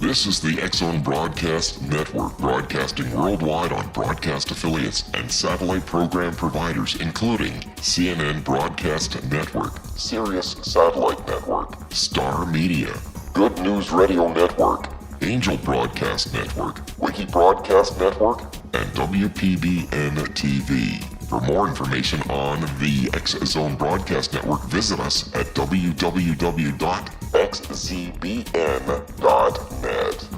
This is the X-Zone Broadcast Network, broadcasting worldwide on broadcast affiliates and satellite program providers, including CNN Broadcast Network, Sirius Satellite Network, Star Media, Good News Radio Network, Angel Broadcast Network, Wiki Broadcast Network, and WPBN TV. For more information on the X-Zone Broadcast Network, visit us at www.xzbn.net.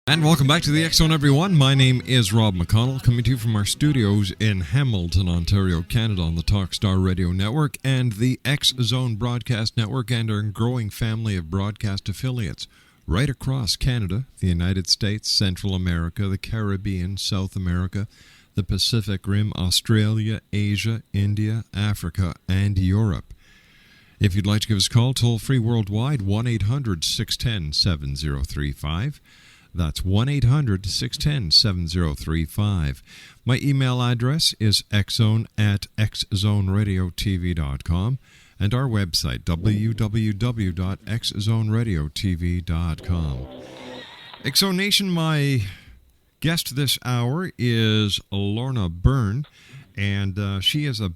And welcome back to the X-Zone, everyone. My name is Rob McConnell, coming to you from our studios in Hamilton, Ontario, Canada, on the Talkstar Radio Network and the X-Zone Broadcast Network and our growing family of broadcast affiliates right across Canada, the United States, Central America, the Caribbean, South America, the Pacific Rim, Australia, Asia, India, Africa, and Europe. If you'd like to give us a call, toll-free worldwide, 1-800-610-7035. That's 1-800-610-7035. My email address is xzone@xzoneradiotv.com. and our website, www.xzoneradiotv.com. X-Zone Nation, my guest this hour is Lorna Byrne, and she is a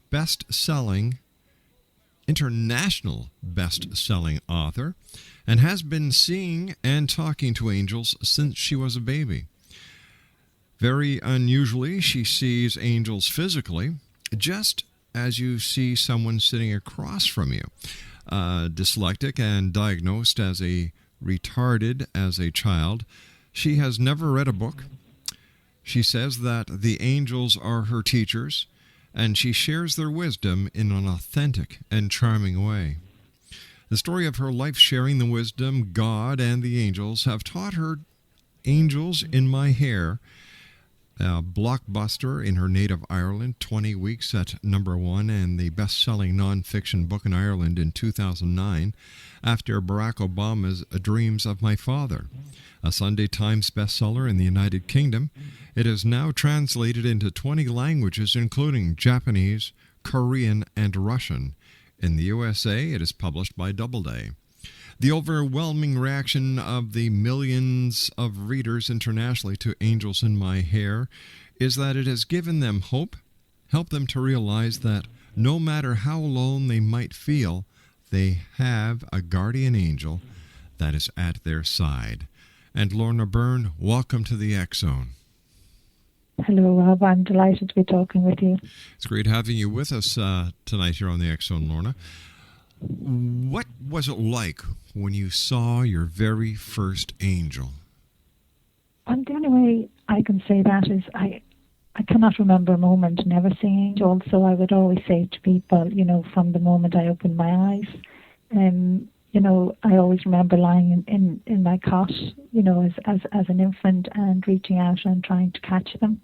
international best-selling author, and has been seeing and talking to angels since she was a baby. Very unusually, she sees angels physically, just as you see someone sitting across from you. Dyslexic and diagnosed as a retarded as a child, she has never read a book. She says that the angels are her teachers, and she shares their wisdom in an authentic and charming way. The story of her life sharing the wisdom God and the angels have taught her Angels in My Hair, a blockbuster in her native Ireland, 20 weeks at #1, and the best-selling non-fiction book in Ireland in 2009, after Barack Obama's Dreams of My Father. A Sunday Times bestseller in the United Kingdom, it is now translated into 20 languages, including Japanese, Korean, and Russian. In the USA, it is published by Doubleday. The overwhelming reaction of the millions of readers internationally to Angels in My Hair is that it has given them hope, helped them to realize that no matter how alone they might feel, they have a guardian angel that is at their side. And Lorna Byrne, welcome to the X-Zone. Hello, Rob. I'm delighted to be talking with you. It's great having you with us tonight here on the X-Zone, Lorna. What was it like when you saw your very first angel? And the only way I can say that is I cannot remember a moment never seeing angels, so I would always say to people, from the moment I opened my eyes, I always remember lying in my cot, as an infant and reaching out and trying to catch them,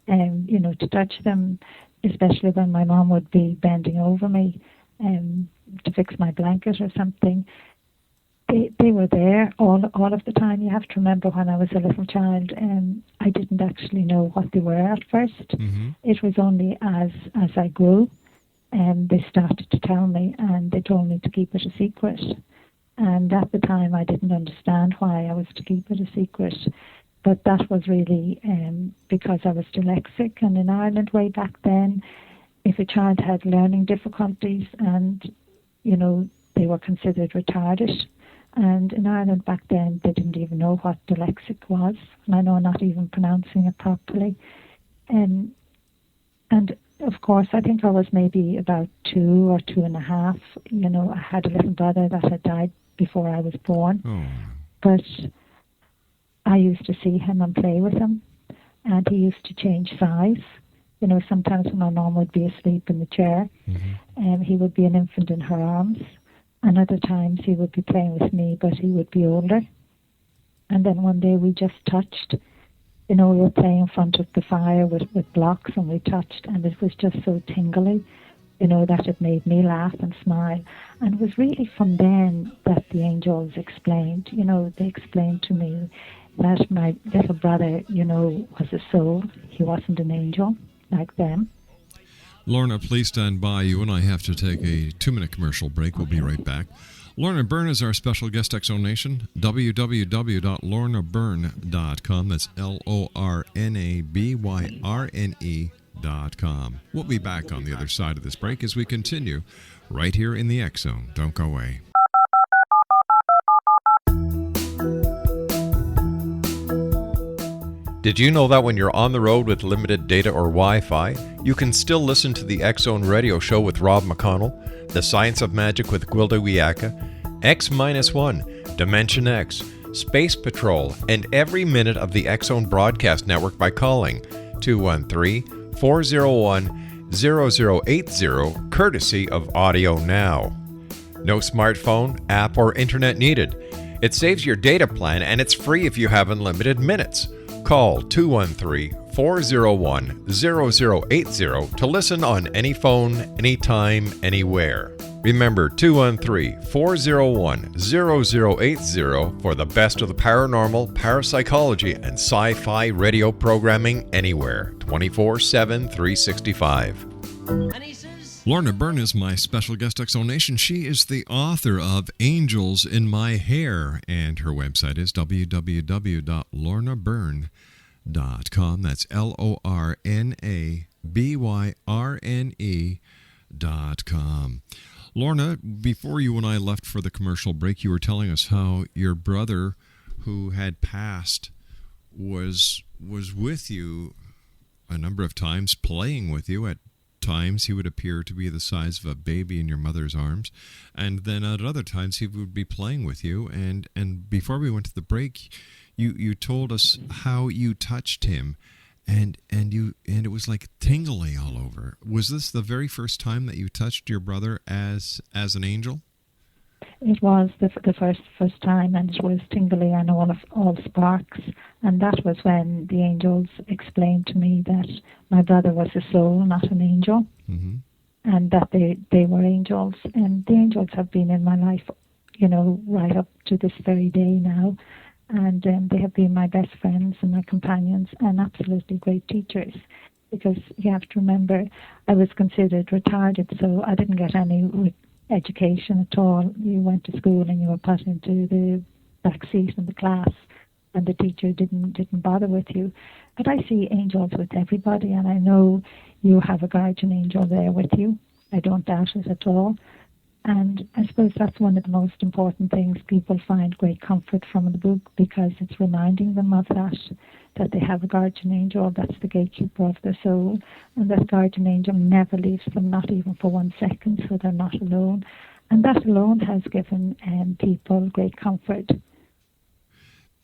to touch them, especially when my mom would be bending over me to fix my blanket or something. They were there all of the time. You have to remember when I was a little child, I didn't actually know what they were at first. Mm-hmm. It was only as I grew, they started to tell me, and they told me to keep it a secret. And at the time, I didn't understand why I was to keep it a secret. But that was really because I was dyslexic. And in Ireland, way back then, if a child had learning difficulties and, they were considered retarded. And in Ireland back then, they didn't even know what dyslexic was. And I know not even pronouncing it properly. And of course, I think I was maybe about 2 or 2.5. I had a little brother that had died before I was born. Oh. But I used to see him and play with him. And he used to change size. Sometimes when my mom would be asleep in the chair, mm-hmm. He would be an infant in her arms. And other times he would be playing with me, but he would be older. And then one day we just touched. We were playing in front of the fire with blocks, and we touched, and it was just so tingly, that it made me laugh and smile. And it was really from then that the angels explained. They explained to me that my little brother, was a soul. He wasn't an angel like them. Lorna, please stand by. You and I have to take a 2-minute commercial break. We'll be right back. Lorna Byrne is our special guest, X Zone Nation. www.lornabyrne.com. That's LornaByrne.com. We'll be back on the other side of this break as we continue right here in the X Zone. Don't go away. Did you know that when you're on the road with limited data or Wi-Fi, you can still listen to the X Zone radio show with Rob McConnell, The Science of Magic with Gwilda Wiyaka, X-1, Dimension X, Space Patrol, and every minute of the X Zone broadcast network by calling 213-401-0080, courtesy of Audio Now. No smartphone, app, or internet needed. It saves your data plan and it's free if you have unlimited minutes. Call 213-401-0080 to listen on any phone, anytime, anywhere. Remember 213-401-0080 for the best of the paranormal, parapsychology, and sci-fi radio programming anywhere, 24/7, 365. Lorna Byrne is my special guest, X Zone Nation. She is the author of Angels in My Hair, and her website is www.lornabyrne.com. That's LornaByrne.com. Lorna, before you and I left for the commercial break, you were telling us how your brother, who had passed, was with you a number of times, playing with you. At times he would appear to be the size of a baby in your mother's arms, and then at other times he would be playing with you. And before we went to the break, you told us how you touched him, and it was like tingly all over. Was this the very first time that you touched your brother as an angel? It was the first time, and it was tingly and all sparks. And that was when the angels explained to me that my brother was a soul, not an angel, and that they were angels. And the angels have been in my life, right up to this very day now. And they have been my best friends and my companions and absolutely great teachers. Because you have to remember, I was considered retarded, so I didn't get any education at all. You went to school and you were put into the back seat in the class, and the teacher didn't bother with you. But I see angels with everybody, and I know you have a guardian angel there with you. I don't doubt it at all. And I suppose that's one of the most important things. People find great comfort from the book because it's reminding them of that they have a guardian angel that's the gatekeeper of their soul, and that guardian angel never leaves them, not even for 1 second, so they're not alone. And that alone has given people great comfort.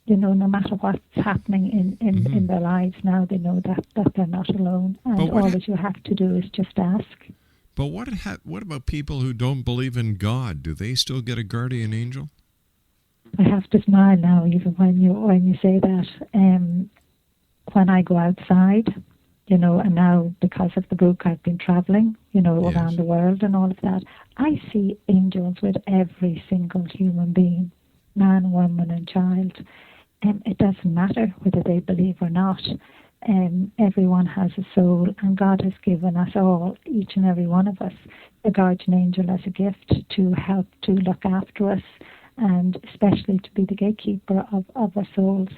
No matter what's happening in their lives now, they know that they're not alone. And all that you have to do is just ask. But what about people who don't believe in God? Do they still get a guardian angel? I have to smile now, even when you say that. When I go outside, and now because of the book, I've been traveling, around the world and all of that. I see angels with every single human being, man, woman, and child. It doesn't matter whether they believe or not. Everyone has a soul, and God has given us all, each and every one of us, a guardian angel as a gift to help to look after us, and especially to be the gatekeeper of our souls.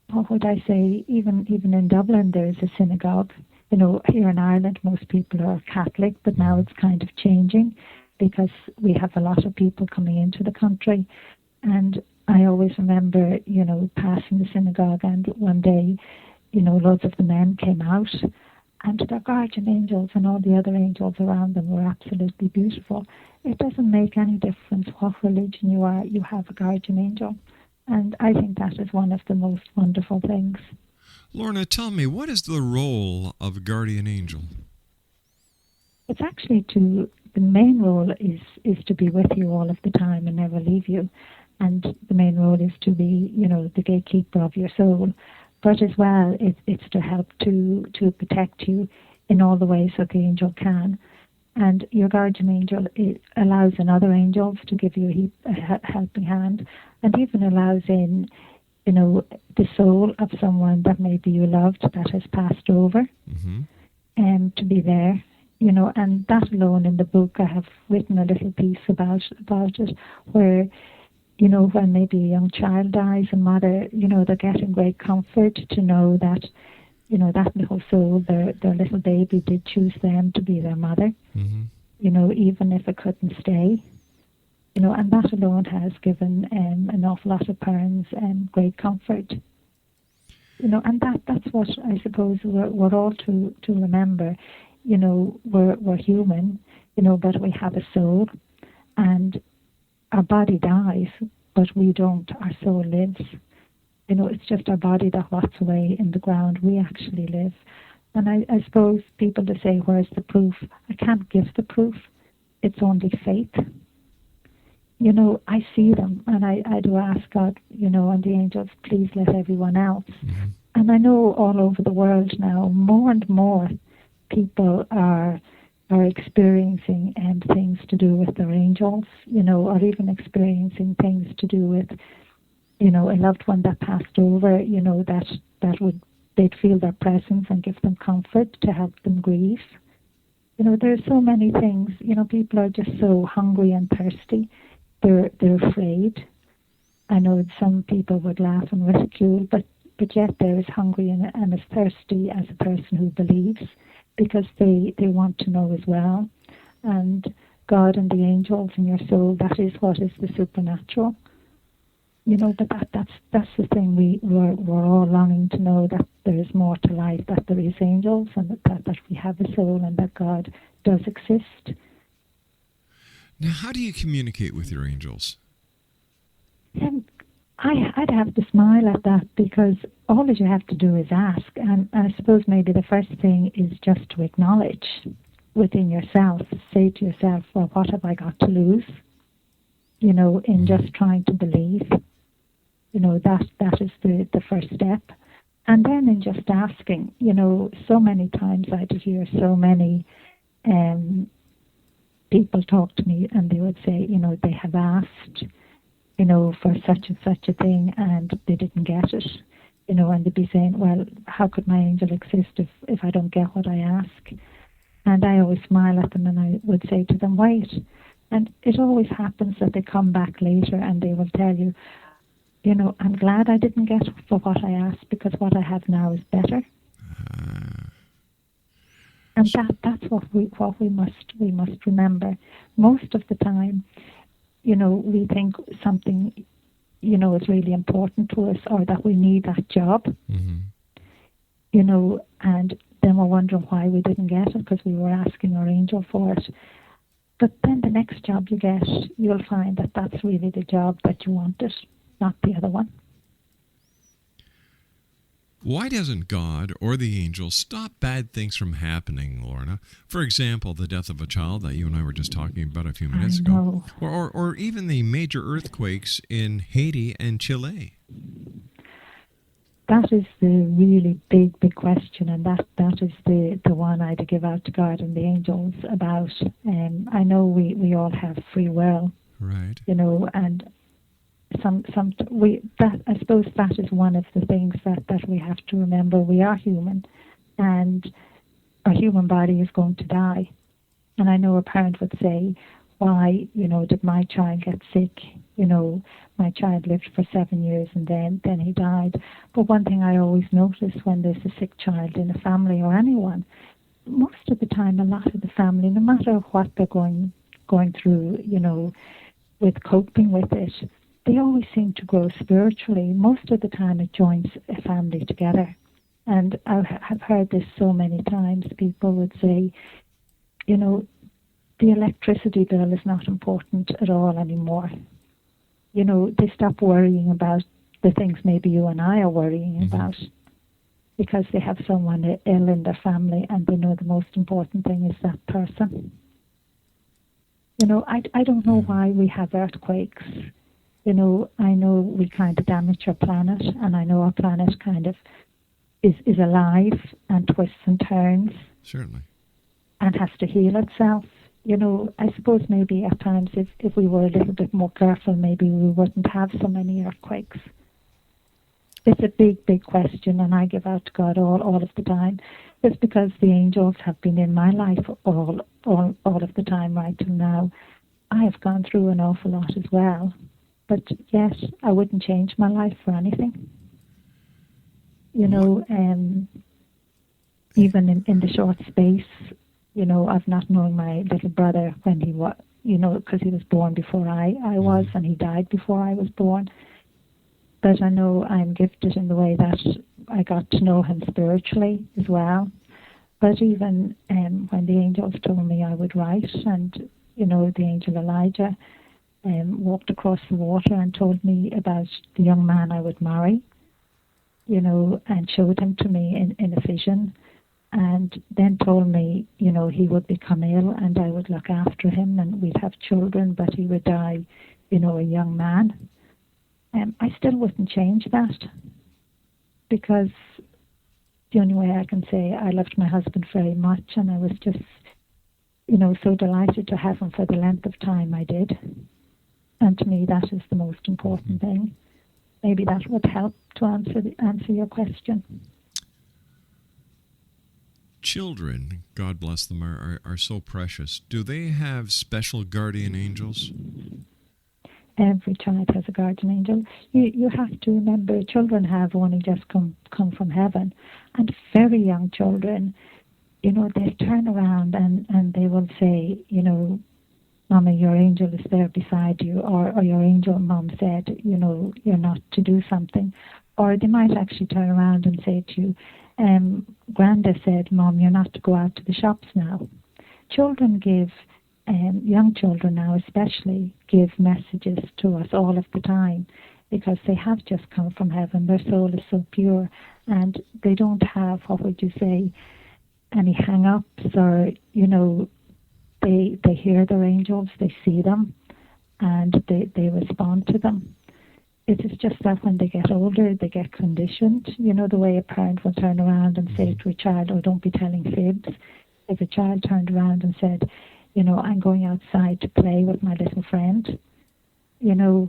What would I say? Even in Dublin, there is a synagogue. Here in Ireland, most people are Catholic, but now it's kind of changing because we have a lot of people coming into the country. And I always remember, passing the synagogue, and one day, loads of the men came out, and their guardian angels and all the other angels around them were absolutely beautiful. It doesn't make any difference what religion you are, you have a guardian angel. And I think that is one of the most wonderful things. Lorna, tell me, what is the role of a guardian angel? It's actually the main role is to be with you all of the time and never leave you. And the main role is to be, the gatekeeper of your soul. But as well, it's to help to protect you in all the ways that the angel can. And your guardian angel allows in other angels to give you a helping hand, and even allows in, the soul of someone that maybe you loved that has passed over. to be there, and that alone in the book, I have written a little piece about it, where, when maybe a young child dies, and mother, they're getting great comfort to know that, that little soul, their little baby, did choose them to be their mother, even if it couldn't stay. And that alone has given an awful lot of parents great comfort. And that's what I suppose we're all to remember. We're human, but we have a soul, and our body dies, but we don't. Our soul lives. It's just our body that rots away in the ground. We actually live. And I suppose people to say, where's the proof? I can't give the proof. It's only faith. I see them, and I do ask God, and the angels, please let everyone else. And I know all over the world now, more and more people are experiencing things to do with their angels, or even experiencing things to do with, a loved one that passed over, they'd feel their presence and give them comfort to help them grieve. There's so many things. People are just so hungry and thirsty. They're afraid. I know some people would laugh and ridicule, but yet they're as hungry and as thirsty as a person who believes, because they want to know as well. And God and the angels in your soul, that is what is the supernatural. But that's the thing. We're all longing to know that there is more to life, that there is angels, and that we have a soul, and that God does exist. Now, how do you communicate with your angels? I'd have to smile at that, because all that you have to do is ask. And I suppose maybe the first thing is just to acknowledge within yourself, say to yourself, well, what have I got to lose? In just trying to believe. That is the first step. And then in just asking, so many times I'd hear so many people talk to me, and they would say, they have asked, for such and such a thing, and they didn't get it, and they'd be saying, well, how could my angel exist if I don't get what I ask? And I always smile at them, and I would say to them, wait. And it always happens that they come back later and they will tell you, I'm glad I didn't get for what I asked, because what I have now is better. And that's what we must remember. Most of the time, we think something, is really important to us, or that we need that job. And then we're wondering why we didn't get it, because we were asking our angel for it. But then the next job you get, you'll find that that's really the job that you wanted, not the other one. Why doesn't God or the angels stop bad things from happening, Lorna? For example, the death of a child that you and I were just talking about a few minutes ago. Or even the major earthquakes in Haiti and Chile. That is the really big question, and that is the one I'd give out to God and the angels about. I know we all have free will, right? And I suppose that is one of the things that we have to remember. We are human, and our human body is going to die. And I know a parent would say, why, did my child get sick? My child lived for 7 years and then he died. But one thing I always notice when there's a sick child in a family or anyone, most of the time, a lot of the family, no matter what they're going through, with coping with it, they always seem to grow spiritually. Most of the time it joins a family together. And I have heard this so many times. People would say, the electricity bill is not important at all anymore. They stop worrying about the things maybe you and I are worrying about, because they have someone ill in their family, and they know the most important thing is that person. I don't know why we have earthquakes. I know we kind of damage our planet, and I know our planet kind of is alive and twists and turns. Certainly. And has to heal itself. I suppose maybe at times if we were a little bit more careful, maybe we wouldn't have so many earthquakes. It's a big question, and I give out to God all of the time. It's because the angels have been in my life all of the time right till now. I have gone through an awful lot as well. But yes, I wouldn't change my life for anything. You know, even in the short space, you know, of not knowing my little brother when he was, you know, because he was born before I was, and he died before I was born. But I know I'm gifted in the way that I got to know him spiritually as well. But even when the angels told me I would write, and, you know, the angel Elijah walked across the water and told me about the young man I would marry, you know, and showed him to me in a vision, and then told me, you know, he would become ill and I would look after him and we'd have children, but he would die, you know, a young man. I still wouldn't change that, because the only way I can say I loved my husband very much, and I was just, you know, so delighted to have him for the length of time I did. And to me, that is the most important thing. Maybe that would help to answer your question. Children, God bless them, are so precious. Do they have special guardian angels? Every child has a guardian angel. You have to remember, children have only just come from heaven, and very young children, you know, they turn around and they will say, you know, Mama, your angel is there beside you, or your angel, Mom said, you know, you're not to do something. Or they might actually turn around and say to you, Granda said, Mom, you're not to go out to the shops now. Children give, young children now especially, give messages to us all of the time, because they have just come from heaven. Their soul is so pure, and they don't have, what would you say, any hang-ups, or, you know, they hear their angels, they see them, and they respond to them. It is just that when they get older, they get conditioned. You know, the way a parent will turn around and say to a child, oh, don't be telling fibs. If a child turned around and said, you know, I'm going outside to play with my little friend, you know,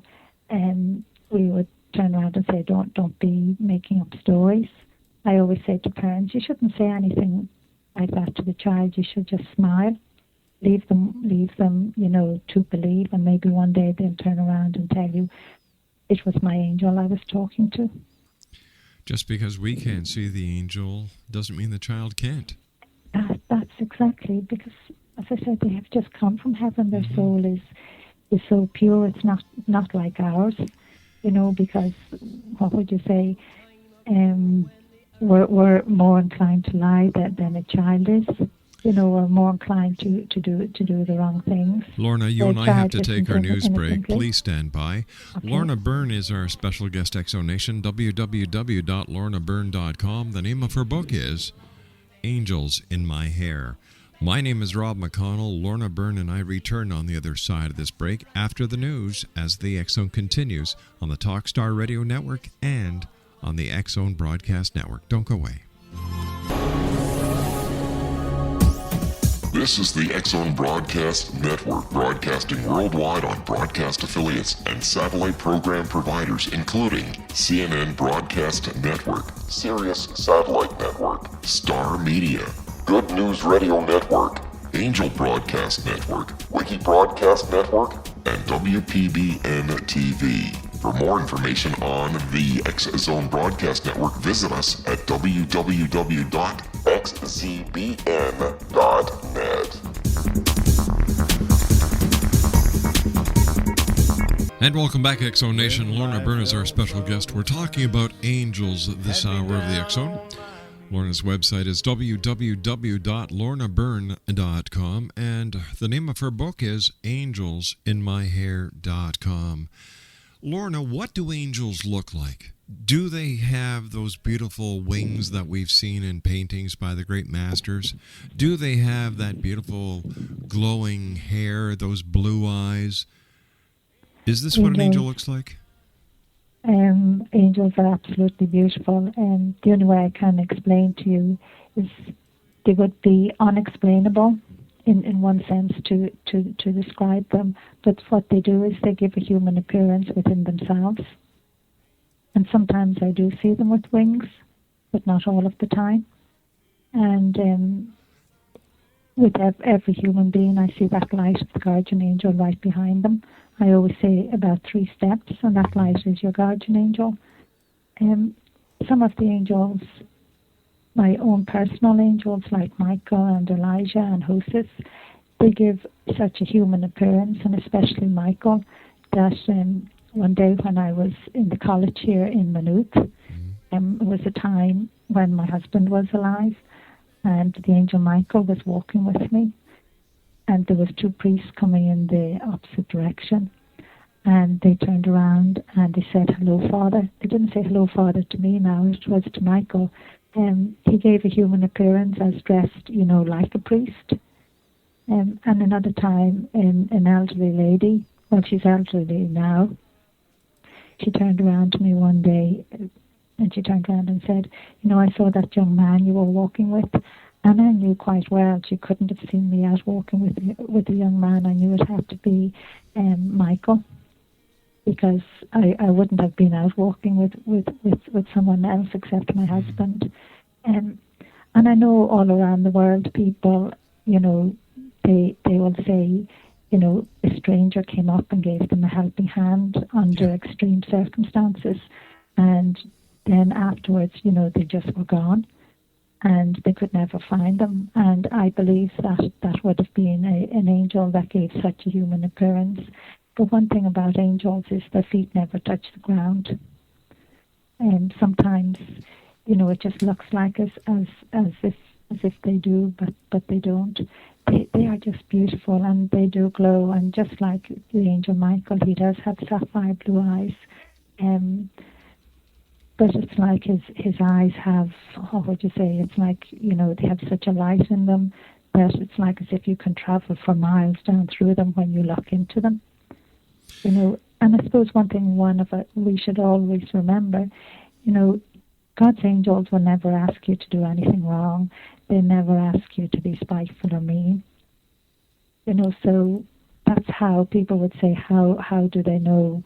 we would turn around and say, don't be making up stories. I always say to parents, you shouldn't say anything like that to the child. You should just smile. Leave them, you know, to believe, and maybe one day they'll turn around and tell you, it was my angel I was talking to. Just because we can't see the angel doesn't mean the child can't. That's exactly, because, as I said, they have just come from heaven. Their soul is so pure. It's not like ours, you know, because, what would you say, we're more inclined to lie than a child is. You know, we're more inclined to do the wrong things. Lorna, you and I have to take our news break. Please stand by. Okay. Lorna Byrne is our special guest, Exonation, www.lornabyrne.com. The name of her book is Angels in My Hair. My name is Rob McConnell. Lorna Byrne and I return on the other side of this break after the news as the X-Zone continues on the Talkstar Radio Network and on the X-Zone Broadcast Network. Don't go away. This is the X-Zone Broadcast Network, broadcasting worldwide on broadcast affiliates and satellite program providers, including CNN Broadcast Network, Sirius Satellite Network, Star Media, Good News Radio Network, Angel Broadcast Network, Wiki Broadcast Network, and WPBN TV. For more information on the X-Zone Broadcast Network, visit us at www.xzbn.net. And welcome back, X-Zone Nation. Lorna Byrne is our special guest. We're talking about angels this hour of the X-Zone. Lorna's website is www.lornabyrne.com, and the name of her book is angelsinmyhair.com. Lorna, what do angels look like? Do they have those beautiful wings that we've seen in paintings by the great masters? Do they have that beautiful glowing hair, those blue eyes? Is this what an angel looks like? Angels are absolutely beautiful, and the only way I can explain to you is they would be unexplainable in one sense to describe them, but what they do is they give a human appearance within themselves. And sometimes I do see them with wings, but not all of the time. And with every human being, I see that light of the guardian angel right behind them. I always say about 3 steps, and that light is your guardian angel. Some of the angels, my own personal angels like Michael and Elijah and Hostess, they give such a human appearance, and especially Michael, that one day when I was in the college here in Maynooth, it was a time when my husband was alive, and the angel Michael was walking with me, and there was 2 priests coming in the opposite direction, and they turned around and they said, "Hello, Father." They didn't say hello, Father, to me now, it was to Michael. He gave a human appearance as dressed, like a priest. And another time, an elderly lady, well, she's elderly now, she turned around to me one day, and she turned around and said, "I saw that young man you were walking with." And I knew quite well she couldn't have seen me out walking with a young man. I knew it had to be Michael, because I wouldn't have been out walking with someone else except my husband. And I know all around the world people, they will say, a stranger came up and gave them a helping hand under extreme circumstances, and then afterwards, they just were gone, and they could never find them. And I believe that would have been an angel that gave such a human appearance. But one thing about angels is their feet never touch the ground. And sometimes, it just looks like as if they do, but they don't. They are just beautiful, and they do glow. And just like the angel Michael, he does have sapphire blue eyes. But it's like his eyes have, how would you say, it's like, they have such a light in them that it's like as if you can travel for miles down through them when you look into them. And I suppose we should always remember, God's angels will never ask you to do anything wrong. They never ask you to be spiteful or mean. So that's how people would say, how do they know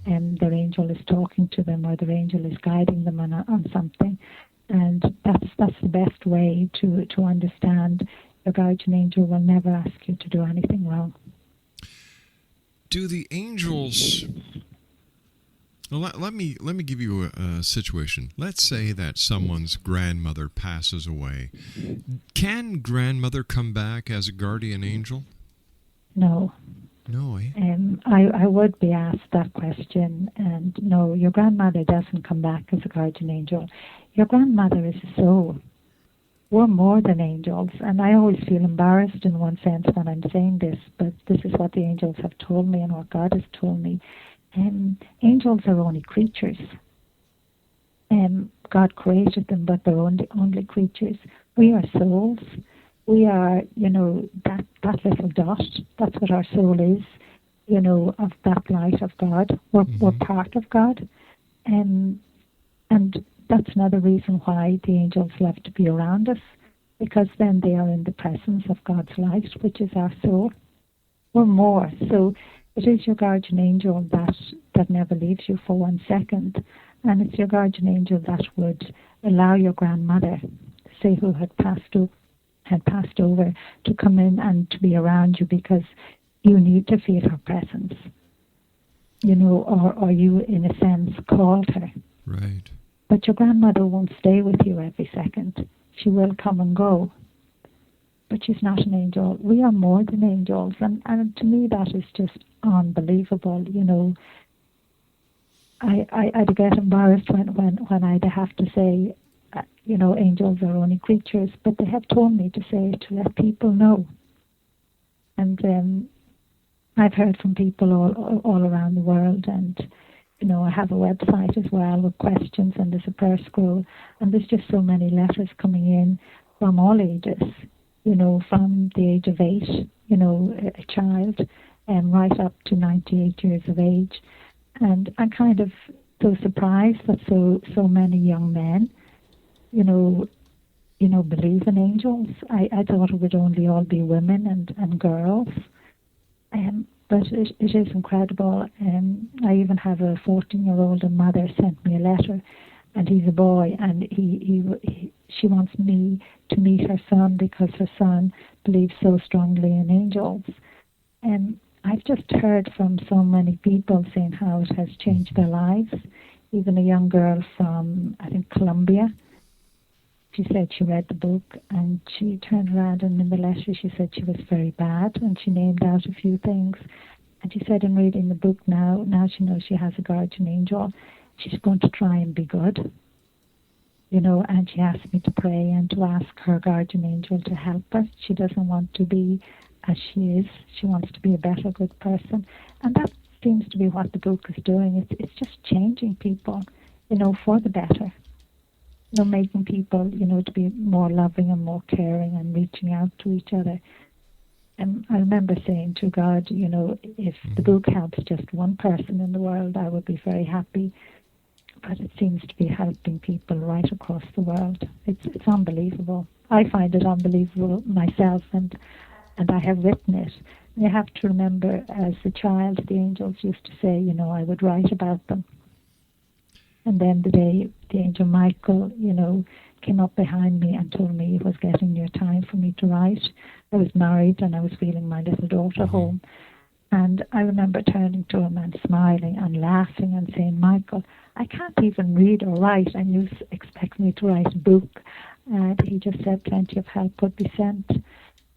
their angel is talking to them, or their angel is guiding them on something? And that's the best way to understand. Your guardian angel will never ask you to do anything wrong. Do the angels... Well, let me give you a situation. Let's say that someone's grandmother passes away. Can grandmother come back as a guardian angel? No. No, eh? I would be asked that question, and no, your grandmother doesn't come back as a guardian angel. Your grandmother is a soul. We're more than angels, and I always feel embarrassed in one sense when I'm saying this, but this is what the angels have told me and what God has told me. Angels are only creatures. God created them, but they're only creatures. We are souls. We are, that little dot. That's what our soul is, of that light of God. We're part of God. And that's another reason why the angels love to be around us, because then they are in the presence of God's light, which is our soul. We're more. So it is your guardian angel that never leaves you for 1 second. And it's your guardian angel that would allow your grandmother, say who had passed over, to come in and to be around you, because you need to feel her presence. Or you, in a sense, called her. Right. But your grandmother won't stay with you every second. She will come and go. But she's not an angel. We are more than angels. And to me, that is just unbelievable. I'd get embarrassed when I'd have to say, angels are only creatures. But they have told me to say it to let people know. And I've heard from people all around the world, and I have a website as well with questions, and there's a prayer scroll, and there's just so many letters coming in from all ages, from the age of 8, a child, right up to 98 years of age. And I'm kind of so surprised that so many young men, believe in angels. I thought it would only all be women and girls. But it is incredible. I even have a 14-year-old, and mother sent me a letter, and he's a boy, and she wants me to meet her son because her son believes so strongly in angels. And I've just heard from so many people saying how it has changed their lives. Even a young girl from, I think, Colombia. She said she read the book and she turned around, and in the letter she said she was very bad, and she named out a few things. And she said in reading the book now she knows she has a guardian angel, she's going to try and be good. And she asked me to pray and to ask her guardian angel to help her. She doesn't want to be as she is. She wants to be a better, good person. And that seems to be what the book is doing. It's just changing people, for the better. Making people, to be more loving and more caring and reaching out to each other. And I remember saying to God, if the book helps just one person in the world, I would be very happy. But it seems to be helping people right across the world. It's unbelievable. I find it unbelievable myself, and I have written it. And you have to remember, as a child, the angels used to say, I would write about them. And then the day the angel Michael, came up behind me and told me it was getting near time for me to write. I was married and I was wheeling my little daughter home. And I remember turning to him and smiling and laughing and saying, Michael, I can't even read or write, and you expect me to write a book. And he just said plenty of help would be sent.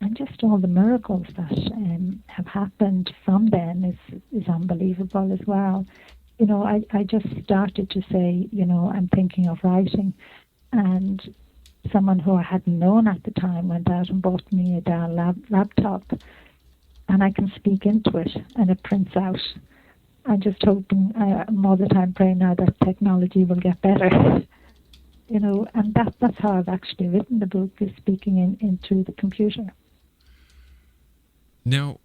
And just all the miracles that have happened from then is unbelievable as well. I just started to say, I'm thinking of writing. And someone who I hadn't known at the time went out and bought me a Dell laptop. And I can speak into it, and it prints out. I'm just hoping, I'm all the time praying now that technology will get better. And that's how I've actually written the book, is speaking into the computer. Now,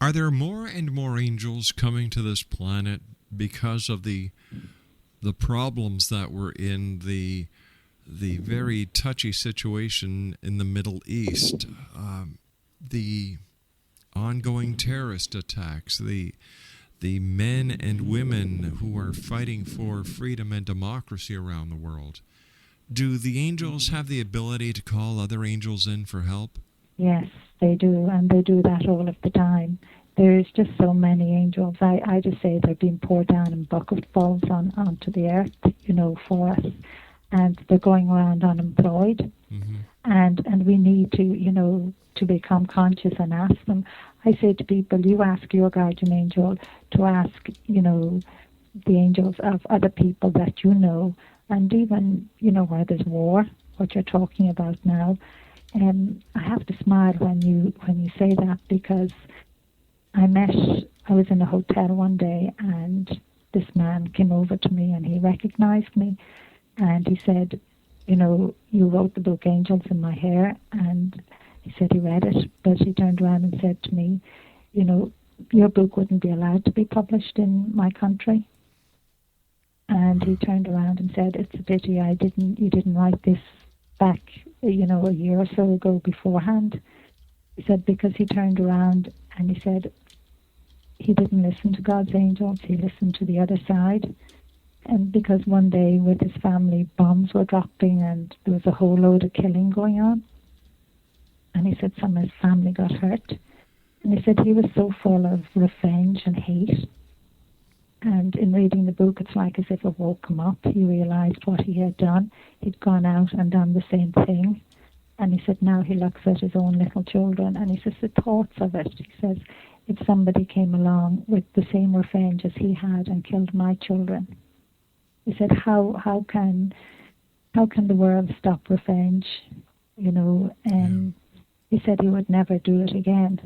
are there more and more angels coming to this planet because of the problems that were in the very touchy situation in the Middle East, the ongoing terrorist attacks, the men and women who are fighting for freedom and democracy around the world? Do the angels have the ability to call other angels in for help? Yes, they do, and they do that all of the time. There's just so many angels. I just say they're being poured down in bucketfuls onto the earth, for us. And they're going around unemployed. Mm-hmm. And we need to become conscious and ask them. I say to people, you ask your guardian angel to ask, the angels of other people that you know, and even, where there's war, what you're talking about now. I have to smile when you say that, because I was in a hotel one day, and this man came over to me and he recognized me, and he said, you wrote the book Angels in My Hair, and he said he read it, but he turned around and said to me, your book wouldn't be allowed to be published in my country. And he turned around and said, it's a pity you didn't write this back, a year or so ago beforehand. He said, because he turned around and he said he didn't listen to God's angels, he listened to the other side. And because one day with his family, bombs were dropping and there was a whole load of killing going on. And he said some of his family got hurt. And he said he was so full of revenge and hate. And in reading the book, it's like as if it woke him up. He realized what he had done. He'd gone out and done the same thing. And he said now he looks at his own little children, and he says the thoughts of it. He says, if somebody came along with the same revenge as he had and killed my children, he said, how can the world stop revenge? And he said he would never do it again.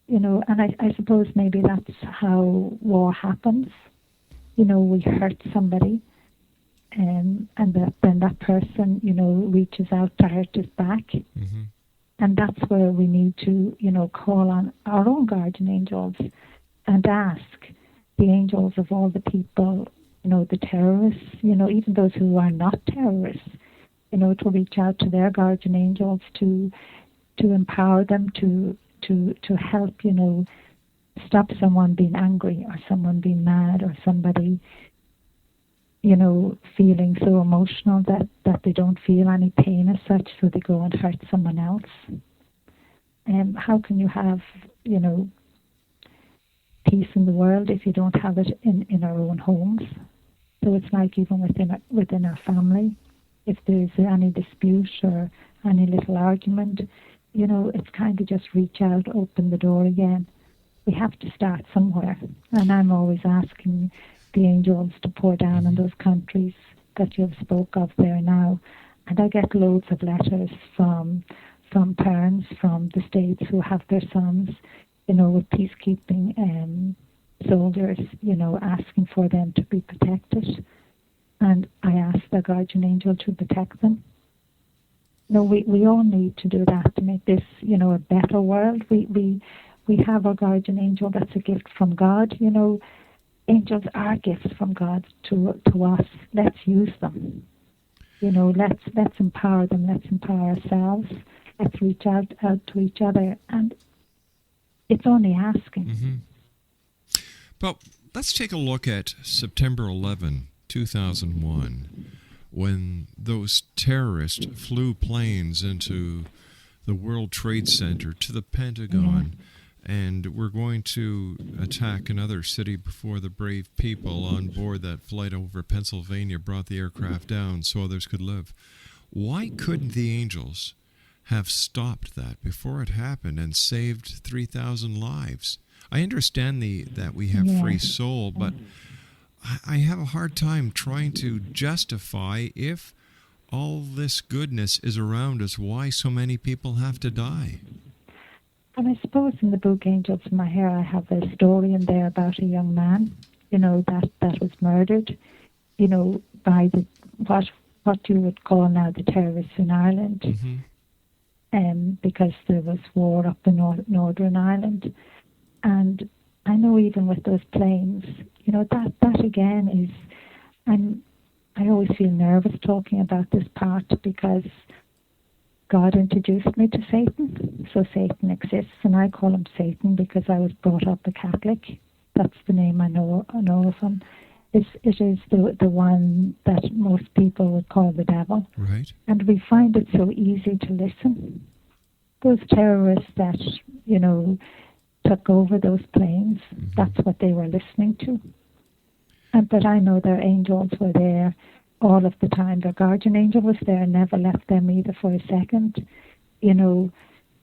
And I suppose maybe that's how war happens. We hurt somebody, and then that person, reaches out to hurt us back. Mm-hmm. And that's where we need to, call on our own guardian angels and ask the angels of all the people, the terrorists, even those who are not terrorists, to reach out to their guardian angels to empower them to help, stop someone being angry or someone being mad or somebody, feeling so emotional that they don't feel any pain as such, so they go and hurt someone else. How can you have, peace in the world if you don't have it in our own homes? So it's like even within our family, if there's any dispute or any little argument, it's kind of just reach out, open the door again. We have to start somewhere. And I'm always asking the angels to pour down on those countries that you've spoke of there now. And I get loads of letters from parents from the States who have their sons, with peacekeeping soldiers, asking for them to be protected. And I ask the guardian angel to protect them. We all need to do that to make this, a better world. We have our guardian angel that's a gift from God. Angels are gifts from God to us. Let's use them. Let's empower them. Let's empower ourselves. Let's reach out to each other. And it's only asking. Mm-hmm. But let's take a look at September 11, 2001, when those terrorists flew planes into the World Trade Center, to the Pentagon, and were going to attack another city before the brave people on board that flight over Pennsylvania brought the aircraft down so others could live. Why couldn't the angels have stopped that before it happened and saved 3,000 lives? I understand that we have free soul, but I have a hard time trying to justify, if all this goodness is around us, why so many people have to die. And I suppose in the book Angels in My Hair, I have a story in there about a young man, that was murdered, by what you would call now the terrorists in Ireland. Mm-hmm. Because there was war up in Northern Ireland. And I know even with those planes, that again is, I always feel nervous talking about this part because God introduced me to Satan. So Satan exists, and I call him Satan because I was brought up a Catholic. That's the name I know of him. It is the one that most people would call the devil. Right. And we find it so easy to listen. Those terrorists that, took over those planes, that's what they were listening to. But I know their angels were there all of the time. Their guardian angel was there, never left them either for a second, doing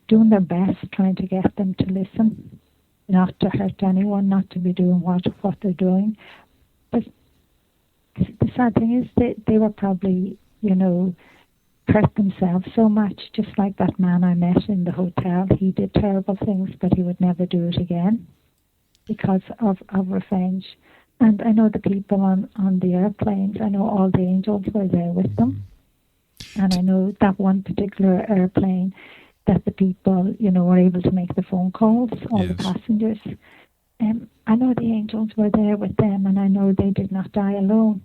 their best, trying to get them to listen, not to hurt anyone, not to be doing what they're doing. But the sad thing is they were probably, hurt themselves so much, just like that man I met in the hotel. He did terrible things, but he would never do it again because of revenge. And I know the people on the airplanes, I know all the angels were there with them. And I know that one particular airplane that the people, were able to make the phone calls, all the passengers. I know the angels were there with them, and I know they did not die alone.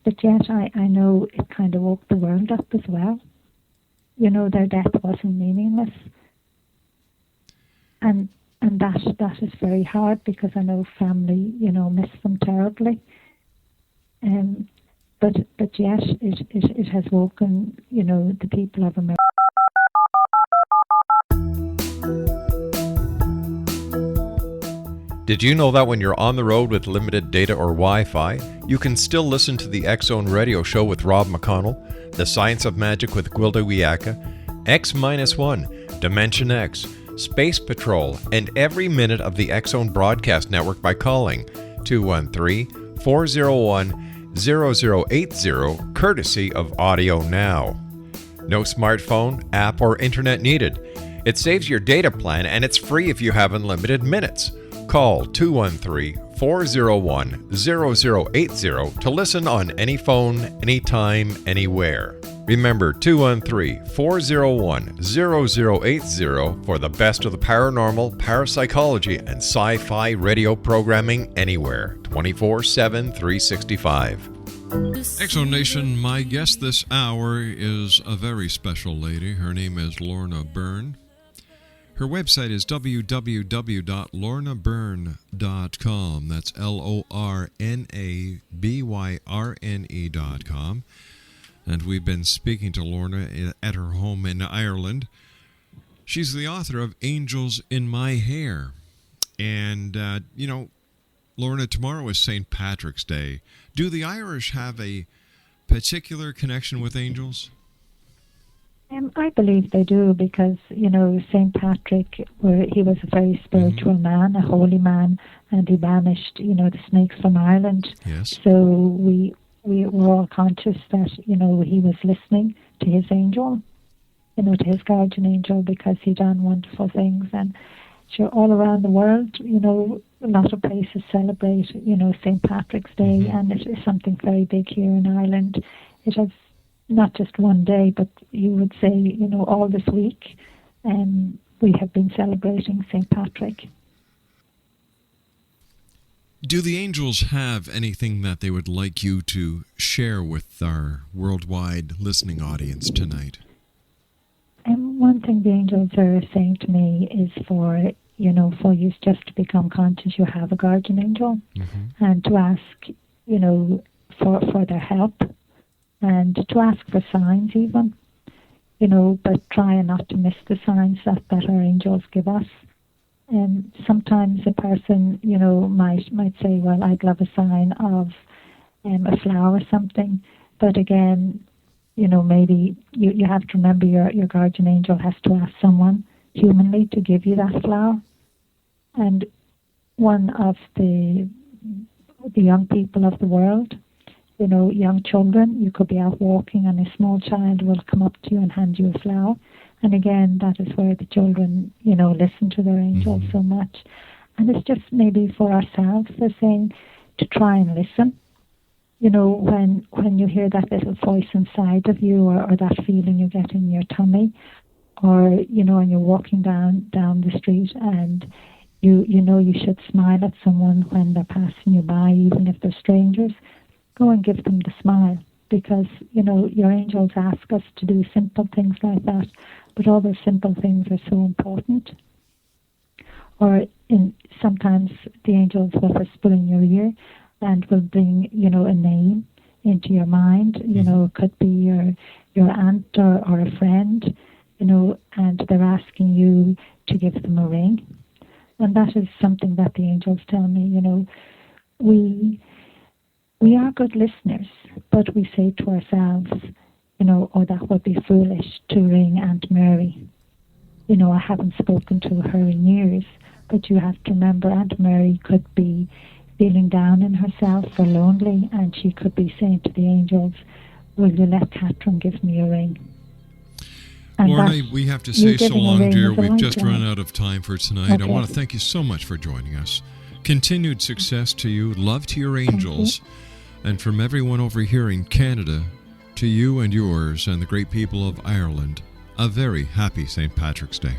But yet I know it kind of woke the world up as well. Their death wasn't meaningless. And that is very hard because I know family, miss them terribly. But yet it has woken, the people of America. Did you know that when you're on the road with limited data or Wi-Fi, you can still listen to the X-Zone radio show with Rob McConnell, The Science of Magic with Gwilda Wiyaka, X-1, Dimension X, Space Patrol, and every minute of the X-Zone broadcast network by calling 213-401-0080, courtesy of Audio Now. No smartphone, app, or internet needed. It saves your data plan and it's free if you have unlimited minutes. Call 213-401-0080 to listen on any phone, anytime, anywhere. Remember 213-401-0080 for the best of the paranormal, parapsychology, and sci-fi radio programming anywhere, 24/7, 365. X-Zone Nation, my guest this hour is a very special lady. Her name is Lorna Byrne. Her website is www.lornabyrne.com. That's LORNABYRNE.com. And we've been speaking to Lorna at her home in Ireland. She's the author of Angels in My Hair. And, Lorna, tomorrow is St. Patrick's Day. Do the Irish have a particular connection with angels? I believe they do because, St. Patrick, he was a very spiritual man, a holy man, and he banished, the snakes from Ireland. Yes. So we were all conscious that, he was listening to his angel, to his guardian angel, because he done wonderful things. And sure, all around the world, a lot of places celebrate, St. Patrick's Day, and it is something very big here in Ireland. It has not just one day, but you would say, all this week, we have been celebrating St. Patrick. Do the angels have anything that they would like you to share with our worldwide listening audience tonight? One thing the angels are saying to me is for you just to become conscious you have a guardian angel, and to ask, for their help, and to ask for signs even, but try not to miss the signs that our angels give us. And sometimes a person, might say, well, I'd love a sign of a flower or something. But again, maybe you have to remember your guardian angel has to ask someone humanly to give you that flower. And one of the young people of the world, young children, you could be out walking and a small child will come up to you and hand you a flower. And again, that is where the children, listen to their angels so much. And it's just maybe for ourselves, they're saying to try and listen. When you hear that little voice inside of you, or that feeling you get in your tummy, or, and you're walking down the street and you should smile at someone when they're passing you by, even if they're strangers, go and give them the smile. Because, your angels ask us to do simple things like that, but all those simple things are so important. Or sometimes the angels will whisper in your ear and will bring, a name into your mind. It could be your aunt or a friend, and they're asking you to give them a ring. And that is something that the angels tell me, we are good listeners, but we say to ourselves, oh, that would be foolish to ring Aunt Mary. I haven't spoken to her in years, but you have to remember Aunt Mary could be feeling down in herself or lonely, and she could be saying to the angels, will you let Catherine give me a ring? And Lorna, we have to say so long, dear. We've just right. run out of time for tonight. Okay. I want to thank you so much for joining us. Continued success to you. Love to your angels. And from everyone over here in Canada, to you and yours and the great people of Ireland, a very happy St. Patrick's Day.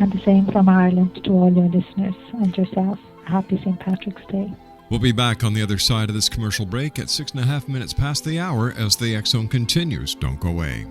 And the same from Ireland to all your listeners and yourself. A happy St. Patrick's Day. We'll be back on the other side of this commercial break at 6.5 minutes past the hour as the X Zone continues. Don't go away.